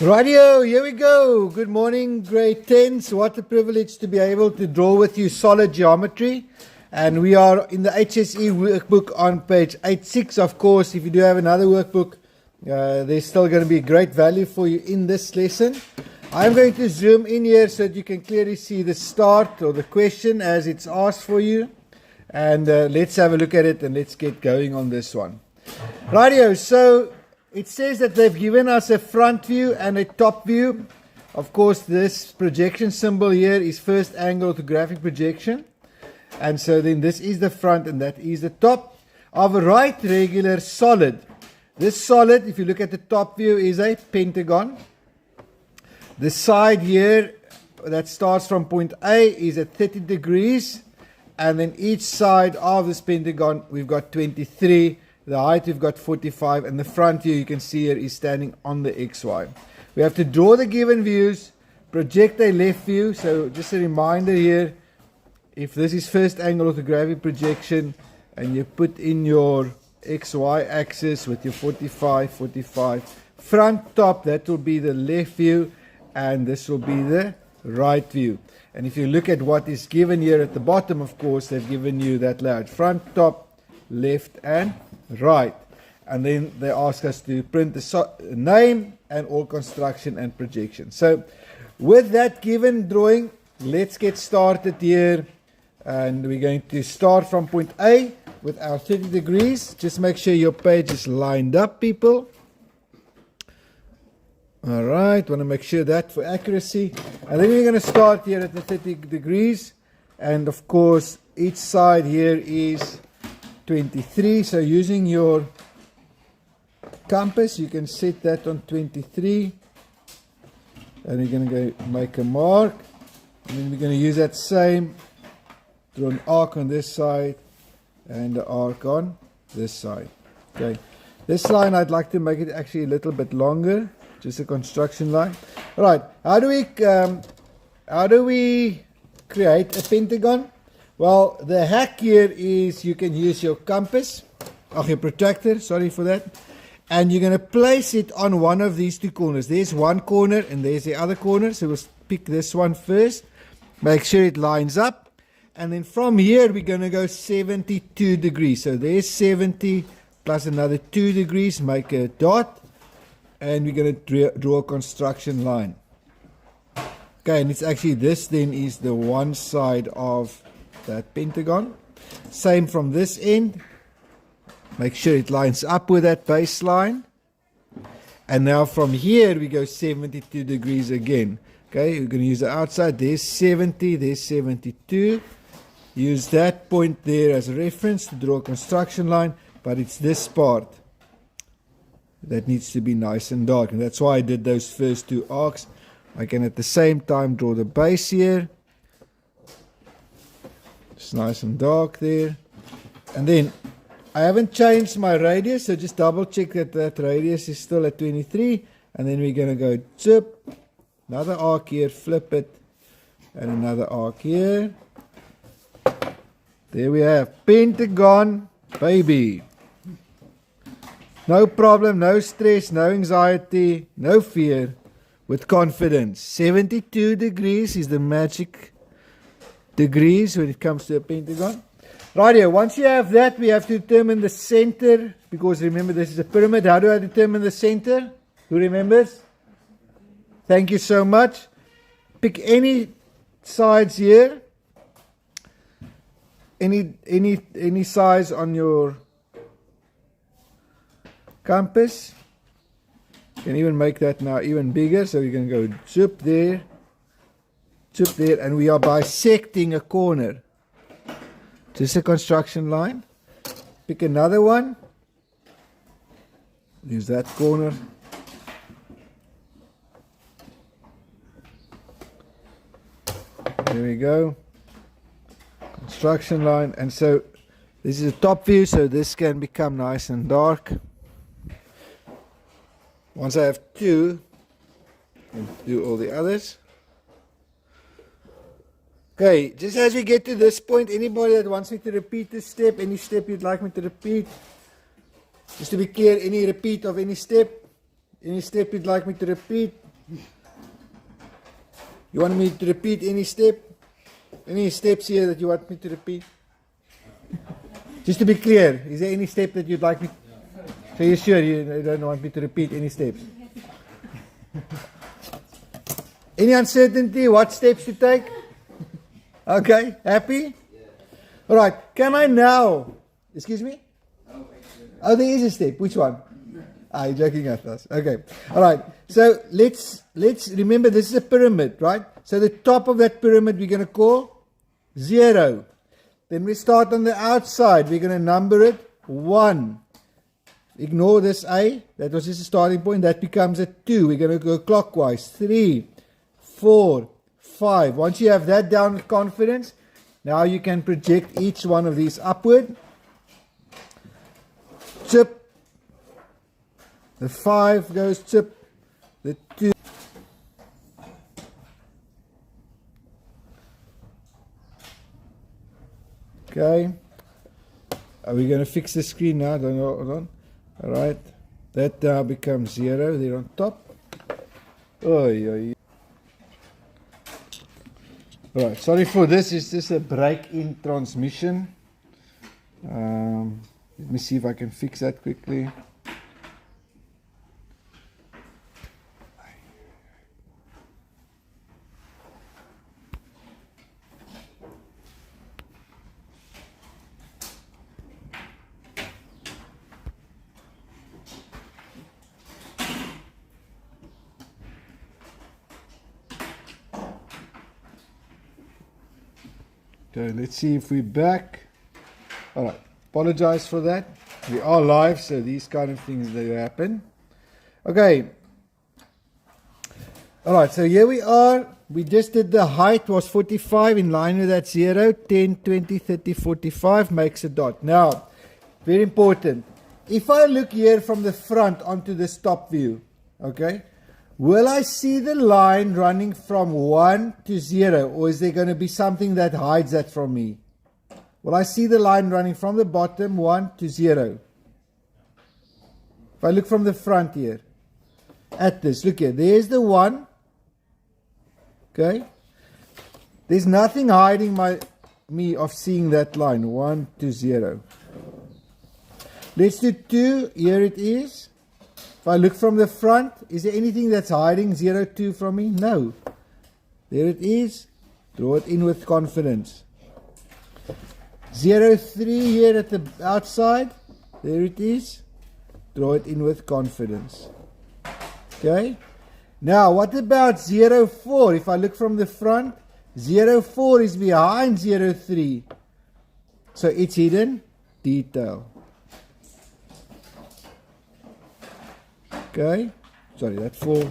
Radio, here we go. Good morning, grade 10s. What a privilege to be able to draw with you solid geometry. And we are in the HSE workbook on page 86. Of course, if you do have another workbook, there's still going to be great value for you in this lesson. I'm going to zoom in here so that you can clearly see the start or the question as it's asked for you. And let's have a look at it and let's get going on this one. Radio, so it says that they've given us a front view and a top view. Of course, this projection symbol here is first angle orthographic projection. And so then this is the front and that is the top of a right regular solid. This solid, if you look at the top view, is a pentagon. The side here that starts from point A is at 30 degrees. And then each side of this pentagon, we've got 23. The height we've got 45, and the front view you can see here is standing on the XY. We have to draw the given views, project a left view. So just a reminder here, if this is first angle orthographic projection and you put in your XY axis with your 45, 45, front top, that will be the left view and this will be the right view. And if you look at what is given here at the bottom, of course, they've given you that layout. Front, top, left and right, and then they ask us to print the name and all construction and projection. So with that given drawing, let's get started here, and we're going to start from point A with our 30 degrees. Just make sure your page is lined up, people. Alright, want to make sure that for accuracy, and then we're going to start here at the 30 degrees, and of course each side here is 23, so using your compass you can set that on 23, and we're going to go make a mark, and then we're going to use that same, draw an arc on this side and the arc on this side. Okay, this line I'd like to make it actually a little bit longer, just a construction line. Alright, how do we create a pentagon? Well, the hack here is you can use your compass, or your protractor, sorry for that, and you're going to place it on one of these two corners. There's one corner and there's the other corner, so we'll pick this one first, make sure it lines up, and then from here we're going to go 72 degrees. So there's 70 plus another 2 degrees, make a dot, and we're going to draw a construction line. Okay, and it's actually this then is the one side of that pentagon. Same from this end, make sure it lines up with that baseline, and now from here we go 72 degrees again. Okay, we're going to use the outside. There's 70, there's 72. Use that point there as a reference to draw a construction line, but it's this part that needs to be nice and dark, and that's why I did those first two arcs. I can at the same time draw the base here. It's nice and dark there, and then I haven't changed my radius, so just double check that that radius is still at 23, and then we're going to go zip, another arc here, flip it, and another arc here. There we have pentagon, baby. No problem, no stress, no anxiety, no fear, with confidence. 72 degrees is the magic degrees when it comes to a pentagon. Right here, once you have that, we have to determine the center, because remember this is a pyramid. How do I determine the center? Who remembers? Thank you so much. Pick any sides here, any size on your compass. You can even make that now even bigger, so you can go zip there, and we are bisecting a corner. Just a construction line. Pick another one. Use that corner. There we go. Construction line. And so this is a top view, so this can become nice and dark. Once I have two, I'll do all the others. Okay, just as we get to this point, anybody that wants me to repeat this step, any step you'd like me to repeat, just to be clear, any repeat of any step you'd like me to repeat, You want me to repeat any step? Any steps here that you want me to repeat? Just to be clear, is there any step that you'd like me? So you're sure you don't want me to repeat any steps? Any uncertainty? What steps to take? Okay, happy? All right, can I now? Excuse me? Oh, there is a step. Which one? Ah, you're joking at us. Okay. All right. So let's remember this is a pyramid, right? So the top of that pyramid we're going to call 0. Then we start on the outside. We're going to number it 1. Ignore this A. That was just a starting point. That becomes a 2. We're going to go clockwise. 3, 4, 5. Once you have that down with confidence, now you can project each one of these upward. Chip. The 5 goes chip. The 2. Okay. Are we going to fix the screen now? Hold on. All right. That now becomes 0 there on top. Oy, oy. All right. Sorry for this. It's just a break in transmission. Let me see if I can fix that quickly. Okay, let's see if we're back. All right, apologize for that. We are live, so these kind of things they happen. Okay. All right, so here we are. We just did the height was 45 in line with that 0, 10, 20, 30, 45 makes a dot. Now, very important. If I look here from the front onto this top view, okay, will I see the line running from 1 to 0, or is there going to be something that hides that from me? Will I see the line running from the bottom 1 to 0? If I look from the front here, at this, look here, there's the 1, okay? There's nothing hiding me of seeing that line, 1 to 0. Let's do 2, here it is. If I look from the front, is there anything that's hiding 0, 2 from me? No. There it is. Draw it in with confidence. 0, 3 here at the outside. There it is. Draw it in with confidence. Okay. Now, what about 0, 4? If I look from the front, 0, 4 is behind 0, 3. So it's hidden detail. Okay, sorry, that 4.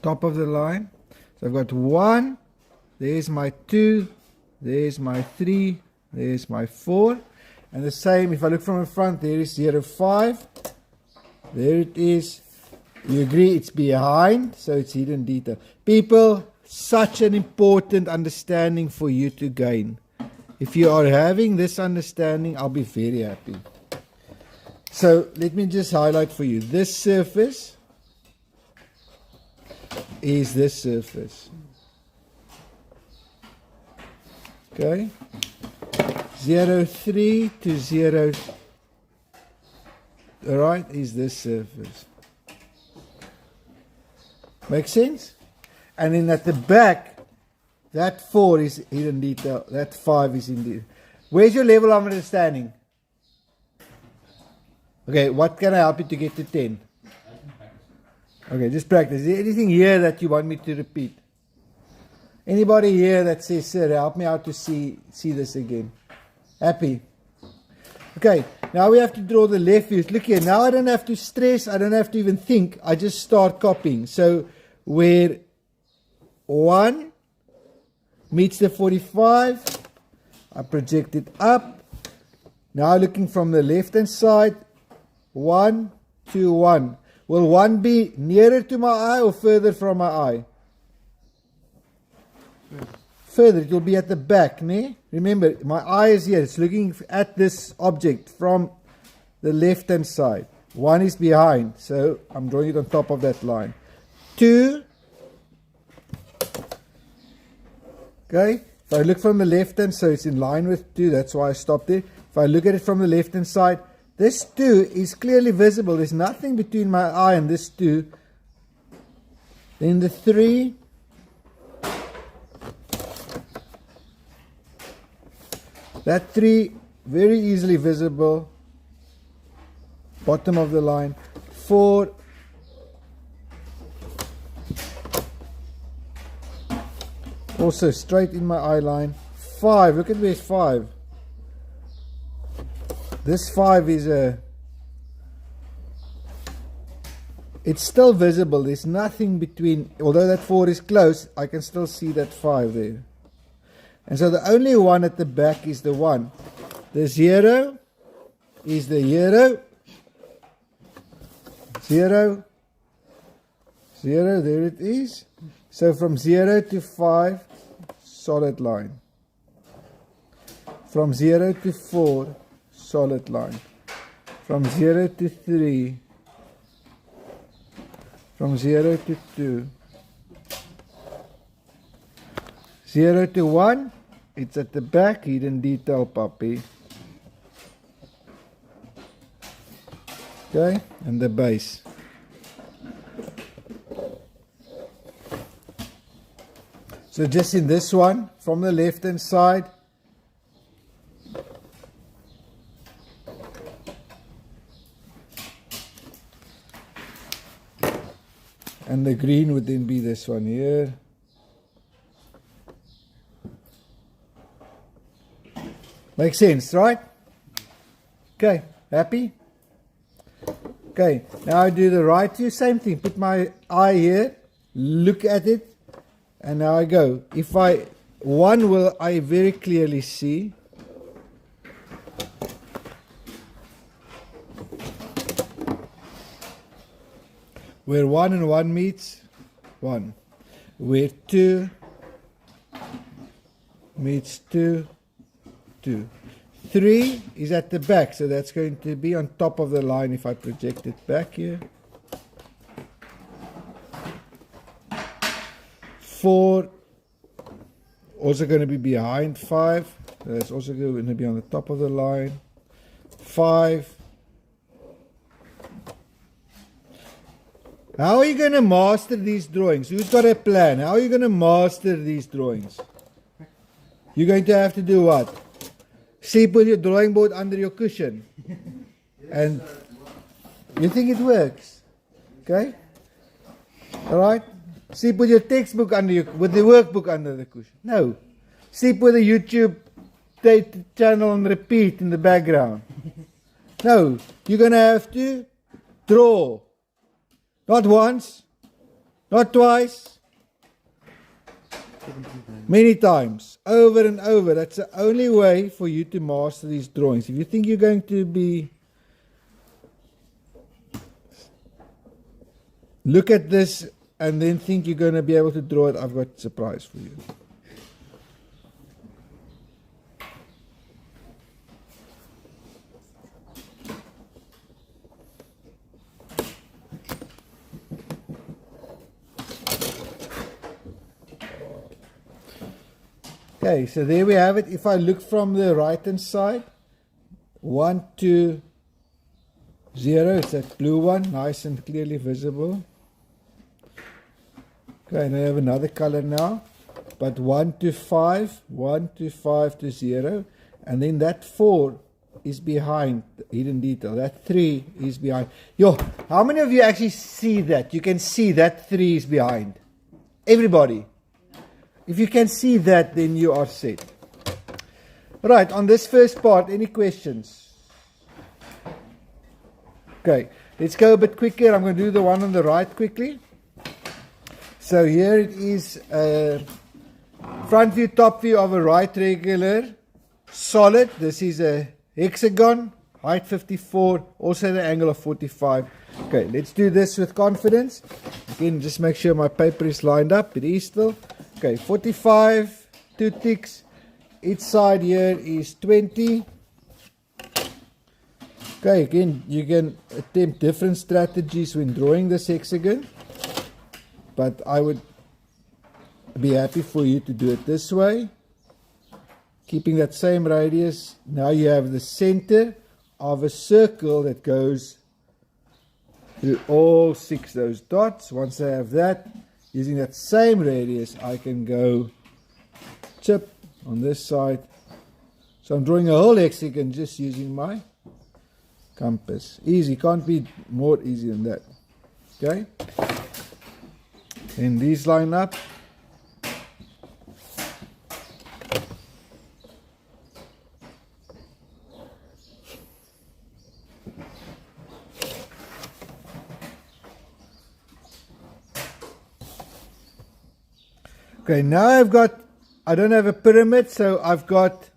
Top of the line. So I've got 1, there's my 2, there's my 3, there's my 4. And the same, if I look from the front, there is 0, 5. There it is. You agree it's behind, so it's hidden detail. People, such an important understanding for you to gain. If you are having this understanding, I'll be very happy. So let me just highlight for you. This surface is this surface. Okay. 0, 3 to 0. Alright, is this surface. Make sense? And then at the back, that 4 is hidden detail. That 5 is in detail. Where's your level of understanding? Okay, what can I help you to get to 10? Okay, just practice. Is there anything here that you want me to repeat? Anybody here that says, sir, help me out to see this again? Happy? Okay, now we have to draw the left views. Look here, now I don't have to stress, I don't have to even think. I just start copying. So where 1 meets the 45, I project it up. Now looking from the left hand side, 1, 2, 1. Will 1 be nearer to my eye or further from my eye? Further, it will be at the back, ne? Remember, my eye is here. It's looking at this object from the left hand side. 1 is behind, so I'm drawing it on top of that line. 2, okay, if I look from the left hand, so it's in line with 2, that's why I stopped there. If I look at it from the left hand side, this 2 is clearly visible, there's nothing between my eye and this 2. Then the 3, that 3, very easily visible, bottom of the line. 4, also straight in my eye line. 5, look at where's 5. This 5 is it's still visible, there's nothing between, although that 4 is close, I can still see that 5 there. And so the only one at the back is the 1. The 0 is the 0. 0. 0, there it is. So from 0 to 5, solid line. From 0 to 4, solid line. From 0 to 3, from 0 to 2, 0 to 1, it's at the back, hidden detail, puppy. Okay, and the base. So just in this one, from the left hand side, and the green would then be this one here. Makes sense, right? Okay, happy? Okay, now I do the right view, same thing. Put my eye here, look at it, and now I go. If I, 1 will I very clearly see. Where 1 and 1 meets, 1. Where 2 meets 2, 2. 3 is at the back, so that's going to be on top of the line if I project it back here. 4 also going to be behind 5, so that's also going to be on the top of the line. 5. How are you going to master these drawings? Who's got a plan? How are you going to master these drawings? You're going to have to do what? Sleep with your drawing board under your cushion. And you think it works? Okay? Alright? Sleep with your textbook under your, with the workbook under the cushion. No. Sleep with a YouTube channel on repeat in the background. No. You're going to have to draw. Not once, not twice, many times, over and over. That's the only way for you to master these drawings. If you think you're going to be, look at this and then think you're going to be able to draw it, I've got a surprise for you. Okay, so there we have it. If I look from the right hand side, 1, 2, 0, it's that blue one, nice and clearly visible. Okay, and I have another color now, but 1 to 5, 1 to 5 to 0, and then that 4 is behind the hidden detail. That 3 is behind. Yo, how many of you actually see that? You can see that 3 is behind. Everybody. If you can see that, then you are set. Right, on this first part, any questions? Okay, let's go a bit quicker. I'm going to do the one on the right quickly. So here it is, front view, top view of a right regular solid. This is a hexagon, height 54, also the angle of 45. Okay, let's do this with confidence. Again, just make sure my paper is lined up. It is still. Okay, 45, 2 ticks. Each side here is 20. Okay, again, you can attempt different strategies when drawing this hexagon, but I would be happy for you to do it this way. Keeping that same radius, now you have the center of a circle that goes through all 6 those dots. Once I have that, using that same radius, I can go chip on this side. So I'm drawing a whole hexagon just using my compass. Easy, can't be more easy than that. Okay? And these line up. Okay, now I don't have a pyramid, so I've got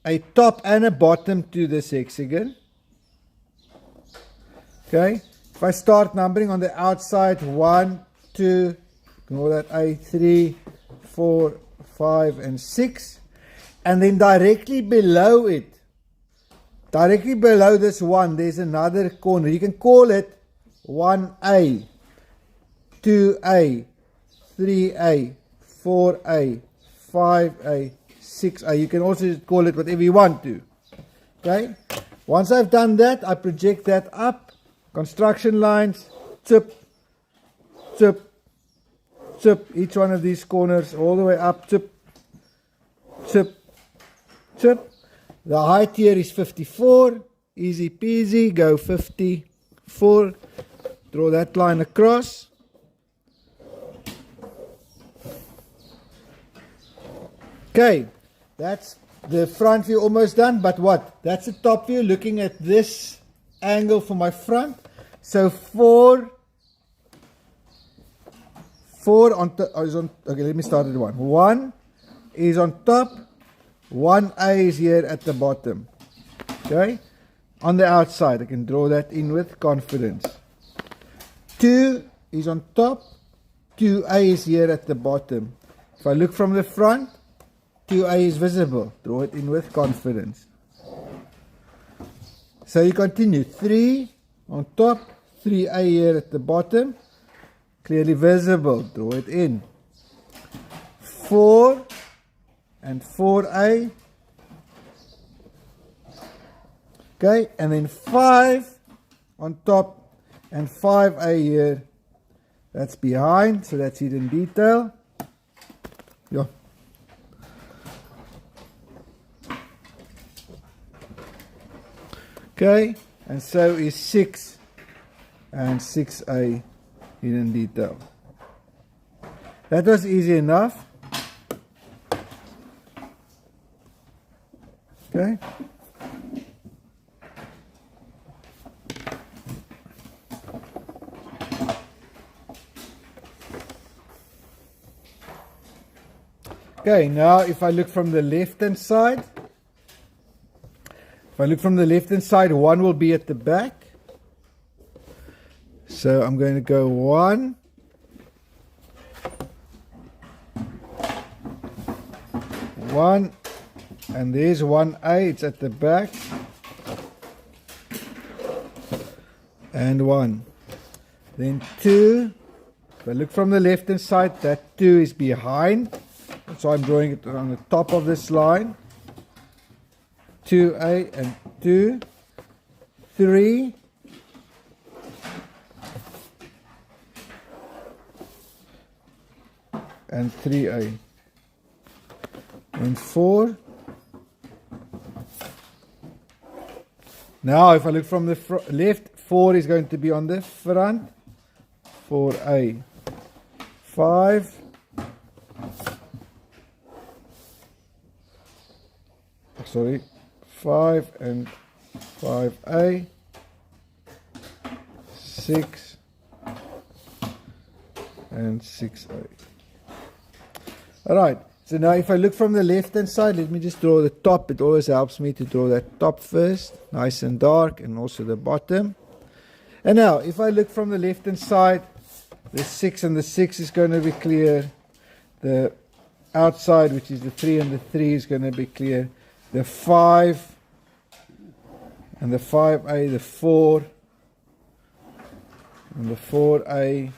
a top and a bottom to this hexagon. Okay, if I start numbering on the outside, 1, 2, ignore that A, 3, 4, 5, and 6. And then directly below it, directly below this 1, there's another corner. You can call it 1A, 2A, 3A, 4A, 5A, 6A. You can also call it whatever you want to. Okay? Once I've done that, I project that up. Construction lines, chip, chip, chip. Each one of these corners all the way up, chip, chip, chip. The height here is 54. Easy peasy. Go 54. Draw that line across. Okay, that's the front view almost done, but what? That's the top view looking at this angle for my front. So 4 on top is on, okay, let me start at 1. 1 is on top, 1A is here at the bottom. Okay, on the outside, I can draw that in with confidence. 2 is on top, 2A is here at the bottom. If I look from the front, 2A is visible. Draw it in with confidence. So you continue. 3 on top, 3A here at the bottom. Clearly visible. Draw it in. 4 and 4A. Okay, and then 5 on top and 5A here. That's behind, so that's hidden detail. Yeah. Okay, and so is 6 and 6A hidden detail. That was easy enough. Okay. Okay, now if I look from the left hand side, if I look from the left hand side, 1 will be at the back. So I'm going to go 1. 1, and there's 1A, it's at the back. And 1. Then 2. If I look from the left hand side, that 2 is behind. So I'm drawing it on the top of this line. 2A and 2, 3, and 3A, and 4. Now if I look from the left, 4 is going to be on the front, 4A, 5, sorry, 5 and 5A, 6 and 6A. Alright, so now if I look from the left hand side, let me just draw the top. It always helps me to draw that top first, nice and dark, and also the bottom. And now if I look from the left hand side, the 6 and the 6 is going to be clear. The outside, which is the 3 and the 3, is going to be clear. The 5 and the 5A, the 4, and the 4A,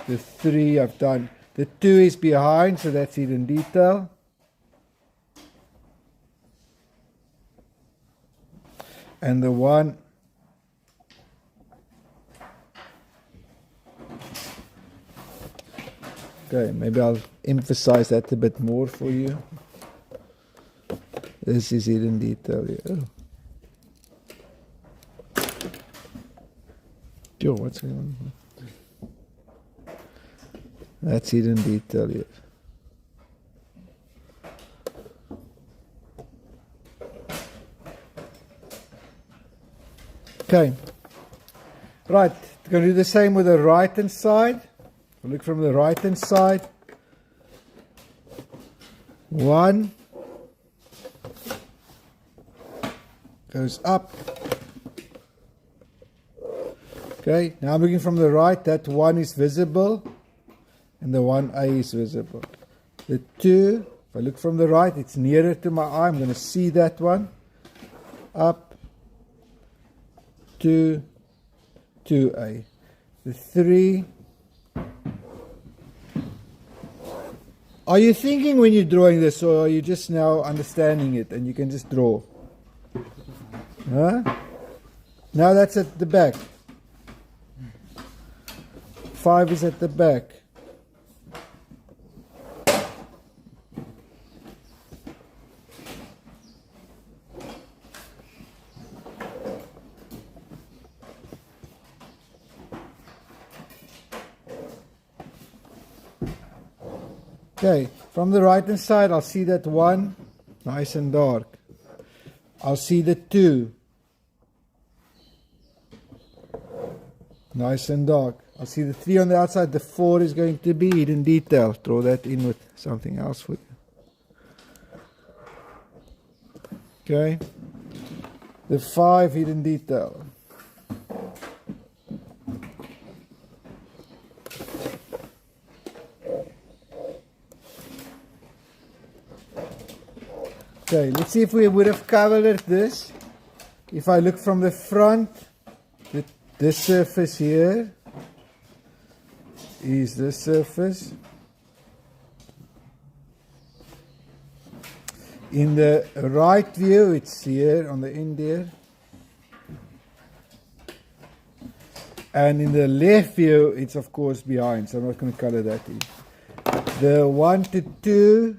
the 3 I've done. The 2 is behind, so that's hidden detail. And the 1, okay, maybe I'll emphasize that a bit more for you. This is hidden detail here. Oh. Yo, what's going on here? That's hidden detail here. Okay. Right, we're going to do the same with the right hand side. We'll look from the right hand side. 1 goes up. Okay, now I'm looking from the right. That 1 is visible, and the 1A is visible. The 2, if I look from the right, it's nearer to my eye. I'm going to see that one. Up, 2, 2A. The 3. Are you thinking when you're drawing this, or are you just now understanding it and you can just draw? Huh? Now that's at the back. 5 is at the back. Okay, from the right hand side, I'll see that 1, nice and dark. I'll see the 2, nice and dark. I'll see the 3 on the outside. The 4 is going to be hidden detail. Draw that in with something else for you. Okay, the 5, hidden detail. Okay, let's see if we would have covered this. If I look from the front, this surface here is this surface. In the right view, it's here on the end here. And in the left view, it's of course behind, so I'm not going to color that in. The 1 to 2,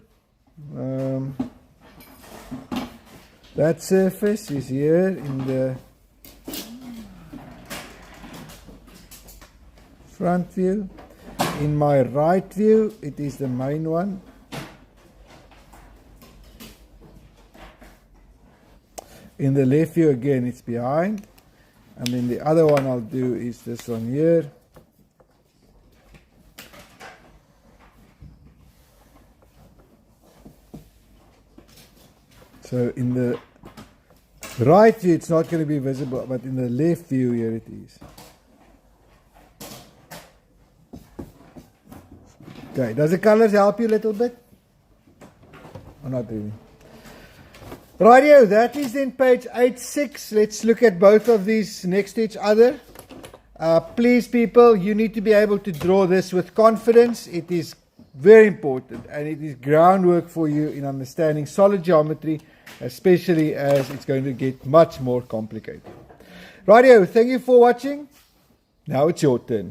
that surface is here in the front view. In my right view, it is the main one. In the left view, again, it's behind. And then the other one I'll do is this one here. So in the right view, it's not going to be visible, but in the left view, here it is. Okay, does the colors help you a little bit? Or not really? Rightio, that is then page 86. Let's look at both of these next to each other. Please, people, you need to be able to draw this with confidence. It is very important, and it is groundwork for you in understanding solid geometry, especially as it's going to get much more complicated. Rightio, thank you for watching. Now it's your turn.